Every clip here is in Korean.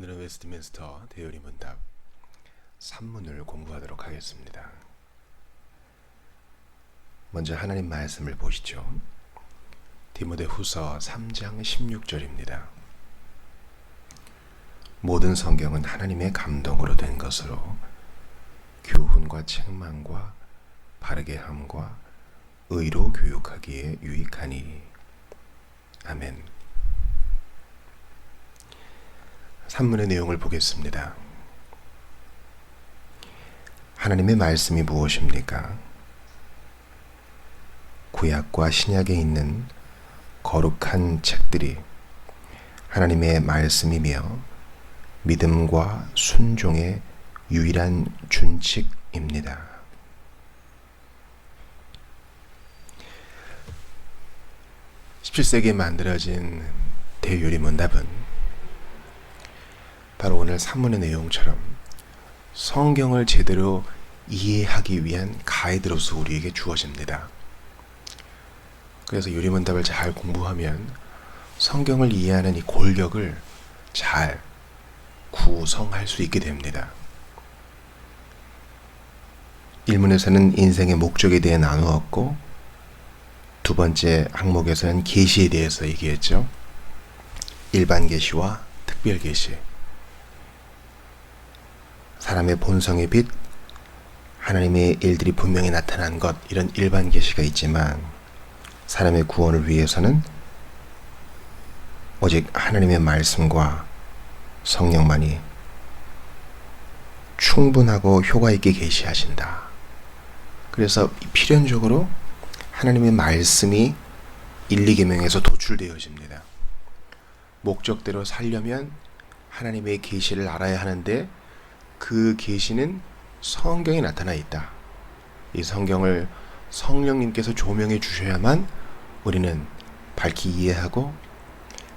오늘은 웨스트민스터 대요리 문답 3문을 공부하도록 하겠습니다. 먼저 하나님 말씀을 보시죠. 디모데후서 3장 16절입니다. 모든 성경은 하나님의 감동으로 된 것으로 교훈과 책망과 바르게 함과 의로 교육하기에 유익하니. 아멘. 3문의 내용을 보겠습니다. 하나님의 말씀이 무엇입니까? 구약과 신약에 있는 거룩한 책들이 하나님의 말씀이며 믿음과 순종의 유일한 준칙입니다. (17세기에) 만들어진 대요리 문답은 바로 오늘 3문의 내용처럼 성경을 제대로 이해하기 위한 가이드로서 우리에게 주어집니다. 그래서 요리문답을 잘 공부하면 성경을 이해하는 이 골격을 잘 구성할 수 있게 됩니다. 1문에서는 인생의 목적에 대해 나누었고, 두 번째 항목에서는 계시에 대해서 얘기했죠. 일반 계시와 특별 계시, 사람의 본성의 빛, 하나님의 일들이 분명히 나타난 것, 이런 일반 계시가 있지만 사람의 구원을 위해서는 오직 하나님의 말씀과 성령만이 충분하고 효과 있게 계시하신다. 그래서 필연적으로 하나님의 말씀이 1, 2계명에서 도출되어집니다. 목적대로 살려면 하나님의 계시를 알아야 하는데 그 계시는 성경에 나타나 있다. 이 성경을 성령님께서 조명해 주셔야만 우리는 밝히 이해하고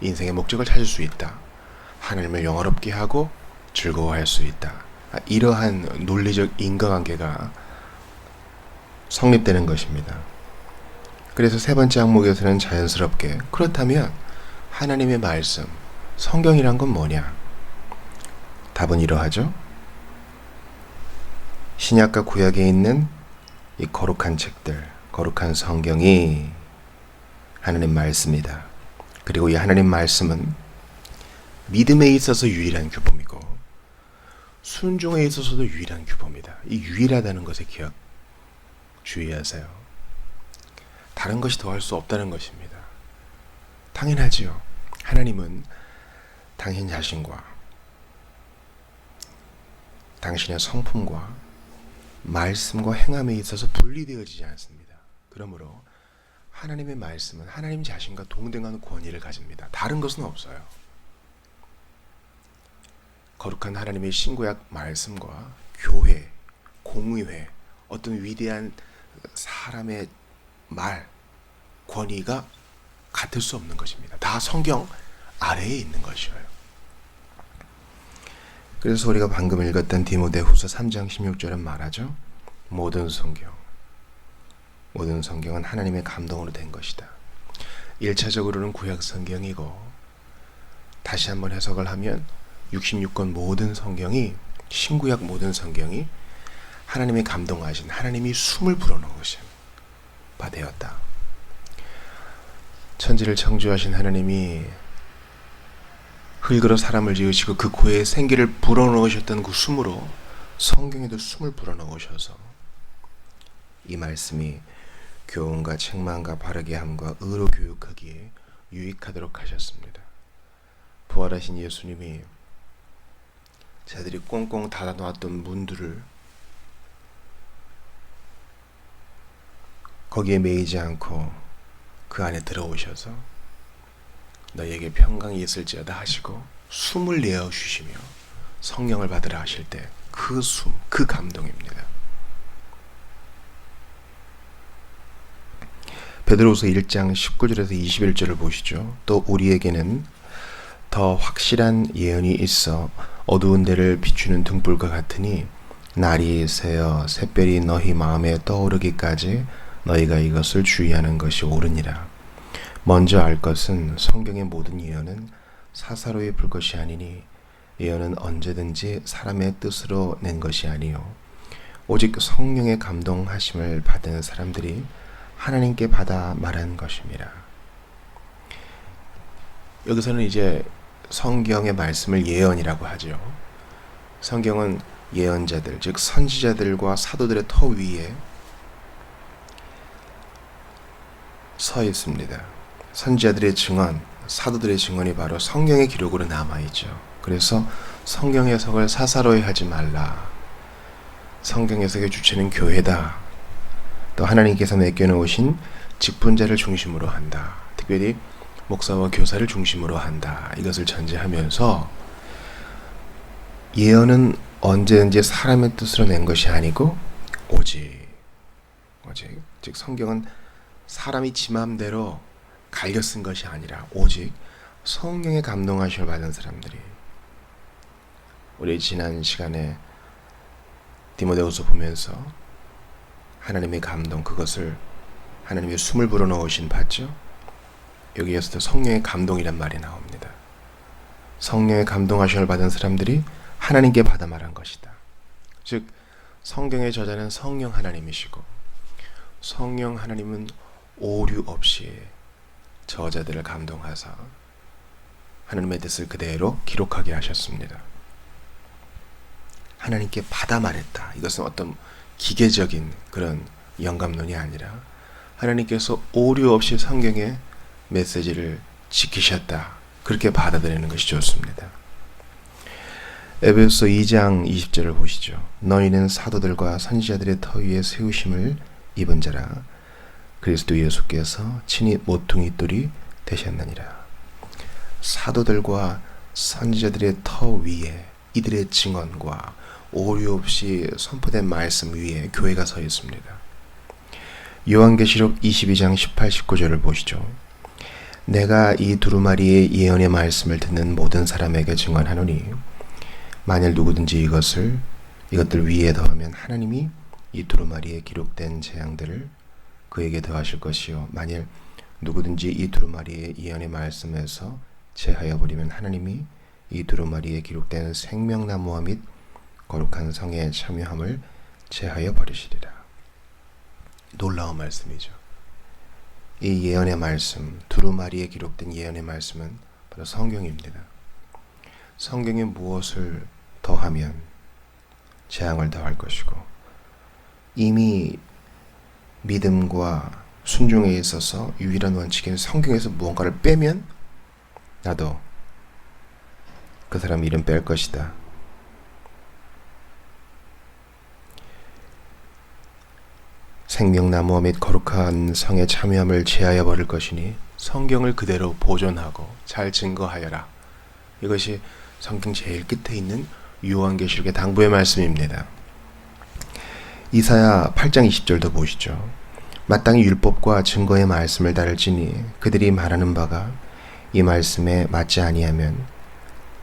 인생의 목적을 찾을 수 있다. 하나님을 영화롭게 하고 즐거워할 수 있다. 이러한 논리적 인과관계가 성립되는 것입니다. 그래서 세 번째 항목에서는 자연스럽게, 그렇다면 하나님의 말씀, 성경이란 건 뭐냐? 답은 이러하죠. 신약과 구약에 있는 이 거룩한 책들, 거룩한 성경이 하나님 말씀이다. 그리고 이 하나님 말씀은 믿음에 있어서 유일한 규범이고 순종에 있어서도 유일한 규범이다. 이 유일하다는 것에 주의하세요. 다른 것이 더할 수 없다는 것입니다. 당연하지요. 하나님은 당신 자신과 당신의 성품과 말씀과 행함에 있어서 분리되어지지 않습니다. 그러므로 하나님의 말씀은 하나님 자신과 동등한 권위를 가집니다. 다른 것은 없어요. 거룩한 하나님의 신구약 말씀과 교회, 공의회, 어떤 위대한 사람의 말, 권위가 같을 수 없는 것입니다. 다 성경 아래에 있는 것이에요. 그래서 우리가 방금 읽었던 디모데후서 3장 16절은 말하죠. 모든 성경은 하나님의 감동으로 된 것이다. 1차적으로는 구약 성경이고, 다시 한번 해석을 하면 66권 모든 성경이, 신구약 모든 성경이 하나님의 감동하신, 하나님이 숨을 불어넣으신 바 되었다. 천지를 창조하신 하나님이 흙으로 사람을 지으시고 그 코에 생기를 불어넣으셨던 그 숨으로 성경에도 숨을 불어넣으셔서 이 말씀이 교훈과 책망과 바르게 함과 의로 교육하기에 유익하도록 하셨습니다. 부활하신 예수님이 자들이 꽁꽁 닫아놓았던 문들을 거기에 매이지 않고 그 안에 들어오셔서 너희에게 평강이 있을지어다 하시고 숨을 내어주시며 성령을 받으라 하실 때 그 숨, 그 감동입니다. 베드로후서 1장 19절에서 21절을 보시죠. 또 우리에게는 더 확실한 예언이 있어 어두운 데를 비추는 등불과 같으니 날이 새어 샛별이 너희 마음에 떠오르기까지 너희가 이것을 주의하는 것이 옳으니라. 먼저 알 것은 성경의 모든 예언은 사사로이 불 것이 아니니 예언은 언제든지 사람의 뜻으로 낸 것이 아니요 오직 성령의 감동하심을 받은 사람들이 하나님께 받아 말한 것입니다. 여기서는 이제 성경의 말씀을 예언이라고 하죠. 성경은 예언자들, 즉 선지자들과 사도들의 터 위에 서 있습니다. 선지자들의 증언, 사도들의 증언이 바로 성경의 기록으로 남아있죠. 그래서 성경 해석을 사사로이 하지 말라. 성경 해석의 주체는 교회다. 또 하나님께서 맡겨놓으신 직분자를 중심으로 한다. 특별히 목사와 교사를 중심으로 한다. 이것을 전제하면서 예언은 언제든지 사람의 뜻으로 낸 것이 아니고 오직 즉 성경은 사람이 지 맘대로 갈겨 쓴 것이 아니라 오직 성령의 감동하심을 받은 사람들이, 우리 지난 시간에 디모데후서 보면서 하나님의 감동, 그것을 하나님의 숨을 불어넣으신 봤죠? 여기에서도 성령의 감동이란 말이 나옵니다. 성령의 감동하심을 받은 사람들이 하나님께 받아 말한 것이다. 즉 성경의 저자는 성령 하나님이시고 성령 하나님은 오류 없이 저자들을 감동하사 하나님의 뜻을 그대로 기록하게 하셨습니다. 하나님께 받아 말했다. 이것은 어떤 기계적인 그런 영감론이 아니라 하나님께서 오류 없이 성경의 메시지를 지키셨다. 그렇게 받아들이는 것이 좋습니다. 에베소 2장 20절을 보시죠. 너희는 사도들과 선지자들의 터 위에 세우심을 입은 자라. 그리스도 예수께서 친히 모퉁이 돌이 되셨느니라. 사도들과 선지자들의 터 위에 이들의 증언과 오류 없이 선포된 말씀 위에 교회가 서 있습니다. 요한계시록 22장 18, 19절을 보시죠. 내가 이 두루마리의 예언의 말씀을 듣는 모든 사람에게 증언하노니 만일 누구든지 이것들 위에 더하면 하나님이 이 두루마리에 기록된 재앙들을 그에게 더하실 것이요 만일 누구든지 이 두루마리의 예언의 말씀에서 제하여 버리면 하나님이 이 두루마리에 기록된 생명나무와 및 거룩한 성의 참여함을 제하여 버리시리라. 놀라운 말씀이죠. 이 예언의 말씀, 두루마리에 기록된 예언의 말씀은 바로 성경입니다. 성경에 무엇을 더하면 재앙을 더할 것이고 이미 믿음과 순종에 있어서 유일한 원칙인 성경에서 무언가를 빼면 나도 그 사람 이름 뺄 것이다. 생명나무와 및 거룩한 성의 참여함을 제하여 버릴 것이니 성경을 그대로 보존하고 잘 증거하여라. 이것이 성경 제일 끝에 있는 요한계시록의 당부의 말씀입니다. 이사야 8장 20절도 보시죠. 마땅히 율법과 증거의 말씀을 따를지니 그들이 말하는 바가 이 말씀에 맞지 아니하면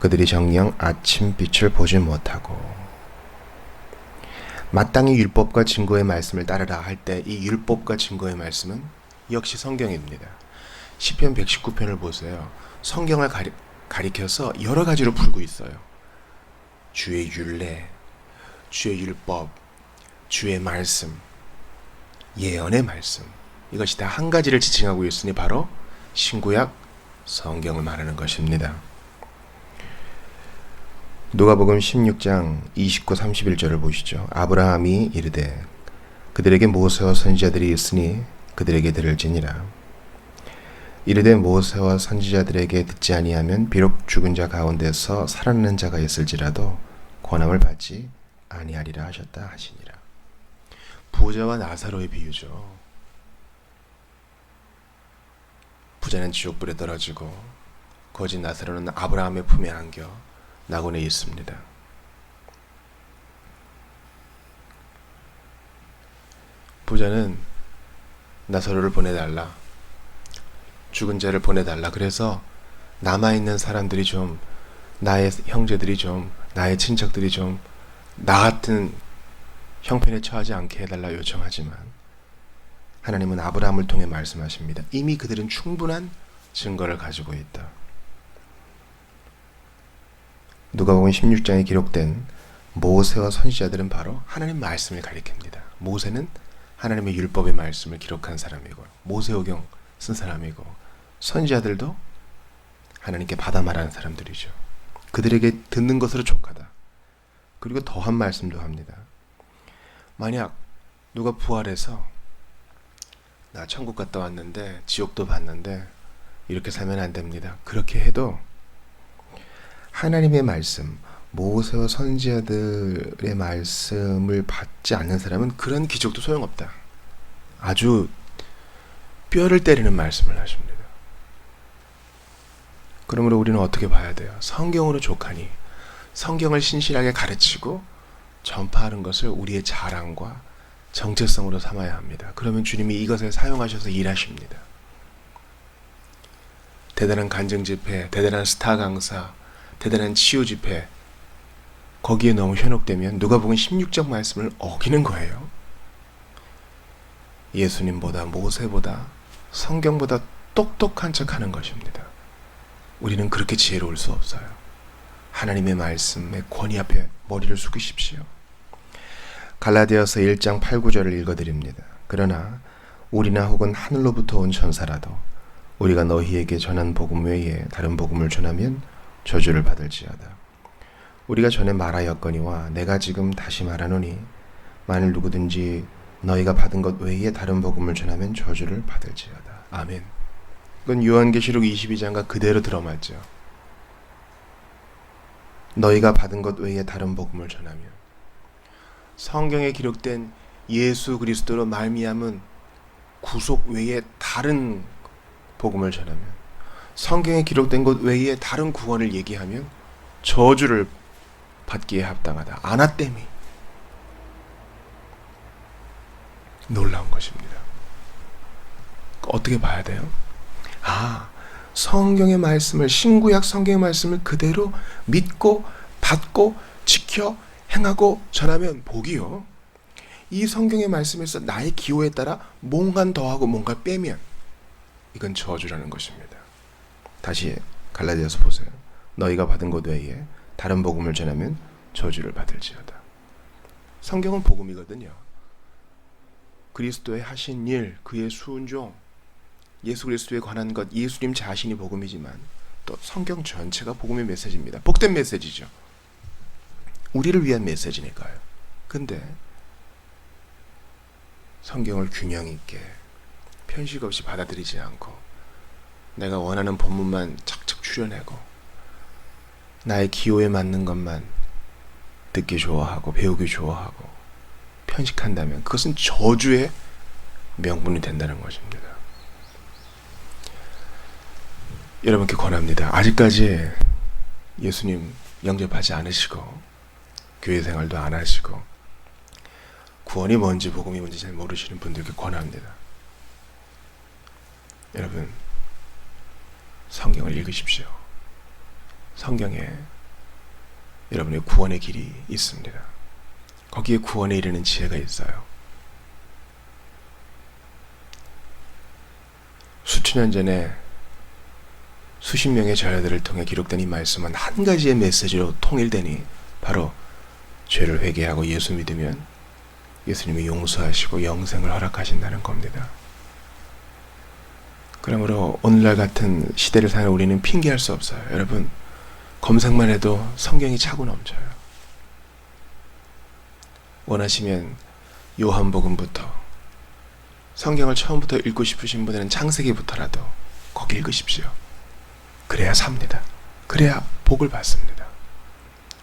그들이 정녕 아침빛을 보지 못하고. 마땅히 율법과 증거의 말씀을 따르라 할 때 이 율법과 증거의 말씀은 역시 성경입니다. 시편 119편을 보세요. 성경을 가리켜서 여러 가지로 풀고 있어요. 주의 율례, 주의 율법, 주의 말씀, 예언의 말씀, 이것이 다 한 가지를 지칭하고 있으니 바로 신구약 성경을 말하는 것입니다. 누가복음 16장 29, 31절을 보시죠. 아브라함이 이르되 그들에게 모세와 선지자들이 있으니 그들에게 들을지니라. 이르되 모세와 선지자들에게 듣지 아니하면 비록 죽은 자 가운데서 살아나는 자가 있을지라도 권함을 받지 아니하리라 하셨다 하시니라. 부자와 나사로의 비유죠. 부자는 지옥불에 떨어지고 거짓 나사로는 아브라함의 품에 안겨 낙원에 있습니다. 부자는 나사로를 보내달라, 죽은 자를 보내달라. 그래서 남아있는 사람들이 좀, 나의 형제들이 좀, 나의 친척들이 좀 나 같은 형편에 처하지 않게 해달라 요청하지만 하나님은 아브라함을 통해 말씀하십니다. 이미 그들은 충분한 증거를 가지고 있다. 누가복음 16장에 기록된 모세와 선지자들은 바로 하나님 말씀을 가리킵니다. 모세는 하나님의 율법의 말씀을 기록한 사람이고 모세오경 쓴 사람이고 선지자들도 하나님께 받아 말하는 사람들이죠. 그들에게 듣는 것으로 족하다. 그리고 더한 말씀도 합니다. 만약 누가 부활해서 나 천국 갔다 왔는데 지옥도 봤는데 이렇게 살면 안 됩니다. 그렇게 해도 하나님의 말씀, 모세와 선지자들의 말씀을 받지 않는 사람은 그런 기적도 소용없다. 아주 뼈를 때리는 말씀을 하십니다. 그러므로 우리는 어떻게 봐야 돼요? 성경으로 족하니 성경을 신실하게 가르치고 전파하는 것을 우리의 자랑과 정체성으로 삼아야 합니다. 그러면 주님이 이것을 사용하셔서 일하십니다. 대단한 간증 집회, 대단한 스타 강사, 대단한 치유 집회, 거기에 너무 현혹되면 누가복음 16장 말씀을 어기는 거예요. 예수님보다 모세보다 성경보다 똑똑한 척하는 것입니다. 우리는 그렇게 지혜로울 수 없어요. 하나님의 말씀의 권위 앞에 머리를 숙이십시오. 갈라디아서 1장 8, 9절을 읽어드립니다. 그러나 우리나 혹은 하늘로부터 온 천사라도 우리가 너희에게 전한 복음 외에 다른 복음을 전하면 저주를 받을지어다. 우리가 전에 말하였거니와 내가 지금 다시 말하노니 만일 누구든지 너희가 받은 것 외에 다른 복음을 전하면 저주를 받을지어다. 아멘. 이건 요한계시록 22장과 그대로 들어맞죠. 너희가 받은 것 외에 다른 복음을 전하면, 성경에 기록된 예수 그리스도로 말미암은 구속 외에 다른 복음을 전하면, 성경에 기록된 것 외에 다른 구원을 얘기하면 저주를 받기에 합당하다. 아나떼미. 놀라운 것입니다. 어떻게 봐야 돼요? 성경의 말씀을, 신구약 성경의 말씀을 그대로 믿고 받고 지켜 행하고 전하면 복이요. 이 성경의 말씀에서 나의 기호에 따라 뭔가 더하고 뭔가 빼면 이건 저주라는 것입니다. 다시 갈라디아서 보세요. 너희가 받은 것 외에 다른 복음을 전하면 저주를 받을지어다. 성경은 복음이거든요. 그리스도의 하신 일, 그의 순종, 예수 그리스도에 관한 것, 예수님 자신이 복음이지만 또 성경 전체가 복음의 메시지입니다. 복된 메시지죠. 우리를 위한 메시지니까요. 근데 성경을 균형 있게 편식 없이 받아들이지 않고 내가 원하는 본문만 착착 추려내고 나의 기호에 맞는 것만 듣기 좋아하고 배우기 좋아하고 편식한다면 그것은 저주의 명분이 된다는 것입니다. 여러분께 권합니다. 아직까지 예수님 영접하지 않으시고 교회 생활도 안 하시고 구원이 뭔지 복음이 뭔지 잘 모르시는 분들께 권합니다. 여러분, 성경을 읽으십시오. 성경에 여러분의 구원의 길이 있습니다. 거기에 구원에 이르는 지혜가 있어요. 수천 년 전에 수십 명의 저자들을 통해 기록된 이 말씀은 한 가지의 메시지로 통일되니 바로 죄를 회개하고 예수 믿으면 예수님이 용서하시고 영생을 허락하신다는 겁니다. 그러므로 오늘날 같은 시대를 사는 우리는 핑계할 수 없어요. 여러분, 검색만 해도 성경이 차고 넘쳐요. 원하시면 요한복음부터, 성경을 처음부터 읽고 싶으신 분들은 창세기부터라도 거기 읽으십시오. 그래야 삽니다. 그래야 복을 받습니다.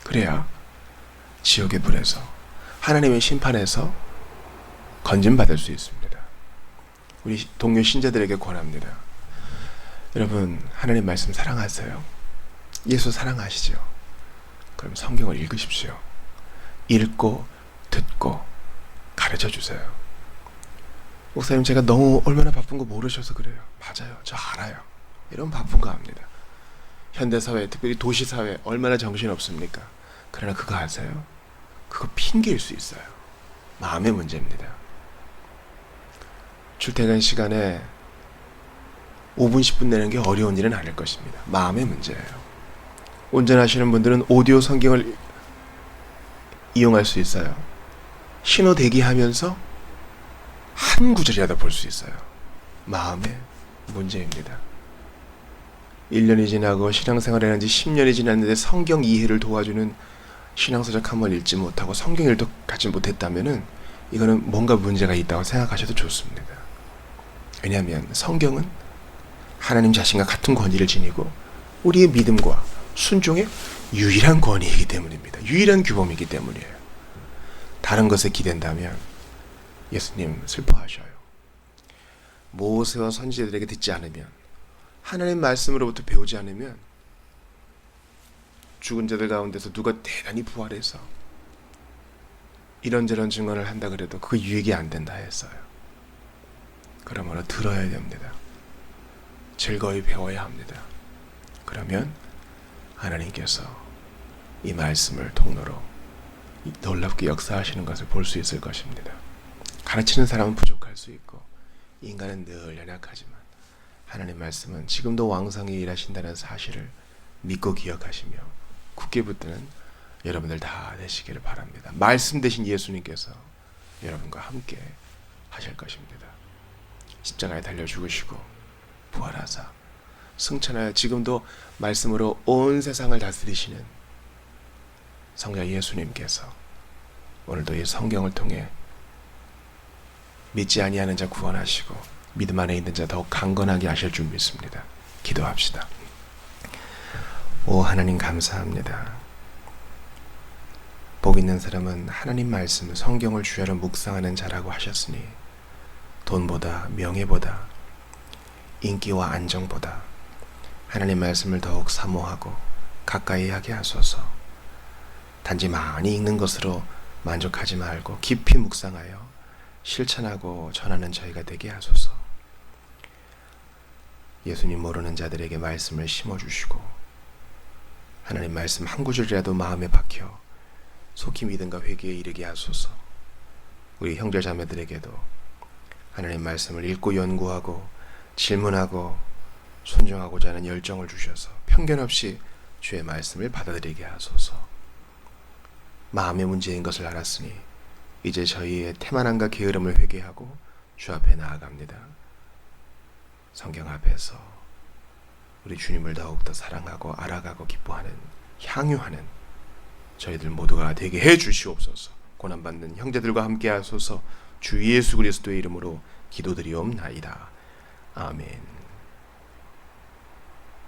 그래야 지옥의 불에서, 하나님의 심판에서 건진받을 수 있습니다. 우리 동료 신자들에게 권합니다. 여러분, 하나님 말씀 사랑하세요? 예수 사랑하시죠? 그럼 성경을 읽으십시오. 읽고 듣고 가르쳐 주세요. 목사님, 제가 너무 얼마나 바쁜 거 모르셔서 그래요. 맞아요. 저 알아요. 이런 바쁜 거 압니다. 현대사회, 특별히 도시사회 얼마나 정신없습니까? 그러나 그거 아세요? 그거 핑계일 수 있어요. 마음의 문제입니다. 출퇴근 시간에 5분 10분 내는 게 어려운 일은 아닐 것입니다. 마음의 문제예요. 운전하시는 분들은 오디오 성경을 이용할 수 있어요. 신호 대기하면서 한 구절이라도 볼 수 있어요. 마음의 문제입니다. 1년이 지나고 신앙생활을 한 지 10년이 지났는데 성경 이해를 도와주는 신앙서적 한번 읽지 못하고 성경 일도 갖지 못했다면은 이거는 뭔가 문제가 있다고 생각하셔도 좋습니다. 왜냐하면 성경은 하나님 자신과 같은 권위를 지니고 우리의 믿음과 순종의 유일한 권위이기 때문입니다. 유일한 규범이기 때문이에요. 다른 것에 기댄다면 예수님 슬퍼하셔요. 모세와 선지자들에게 듣지 않으면, 하나님 말씀으로부터 배우지 않으면 죽은 자들 가운데서 누가 대단히 부활해서 이런저런 증언을 한다 그래도 그거 유익이 안 된다 했어요. 그러므로 들어야 됩니다. 즐거이 배워야 합니다. 그러면 하나님께서 이 말씀을 통로로 놀랍게 역사하시는 것을 볼 수 있을 것입니다. 가르치는 사람은 부족할 수 있고 인간은 늘 연약하지만 하나님 말씀은 지금도 왕성히 일하신다는 사실을 믿고 기억하시며 굳게 붙드는 여러분들 다 되시기를 바랍니다. 말씀 되신 예수님께서 여러분과 함께 하실 것입니다. 십자가에 달려 죽으시고 부활하사 승천하여 지금도 말씀으로 온 세상을 다스리시는 성자 예수님께서 오늘도 이 성경을 통해 믿지 아니하는 자 구원하시고 믿음 안에 있는 자 더욱 강건하게 하실 줄 믿습니다. 기도합시다. 오 하나님 감사합니다. 복 있는 사람은 하나님 말씀 성경을 주야로 묵상하는 자라고 하셨으니 돈보다 명예보다 인기와 안정보다 하나님 말씀을 더욱 사모하고 가까이 하게 하소서. 단지 많이 읽는 것으로 만족하지 말고 깊이 묵상하여 실천하고 전하는 저희가 되게 하소서. 예수님 모르는 자들에게 말씀을 심어주시고 하나님 말씀 한 구절이라도 마음에 박혀 속히 믿음과 회개에 이르게 하소서. 우리 형제 자매들에게도 하나님 말씀을 읽고 연구하고 질문하고 순종하고자 하는 열정을 주셔서 편견 없이 주의 말씀을 받아들이게 하소서. 마음의 문제인 것을 알았으니 이제 저희의 태만함과 게으름을 회개하고 주 앞에 나아갑니다. 성경 앞에서 우리 주님을 더욱더 사랑하고 알아가고 기뻐하는 향유하는 저희들 모두가 되게 해 주시옵소서. 고난받는 형제들과 함께 하소서. 주 예수 그리스도의 이름으로 기도드리옵나이다. 아멘.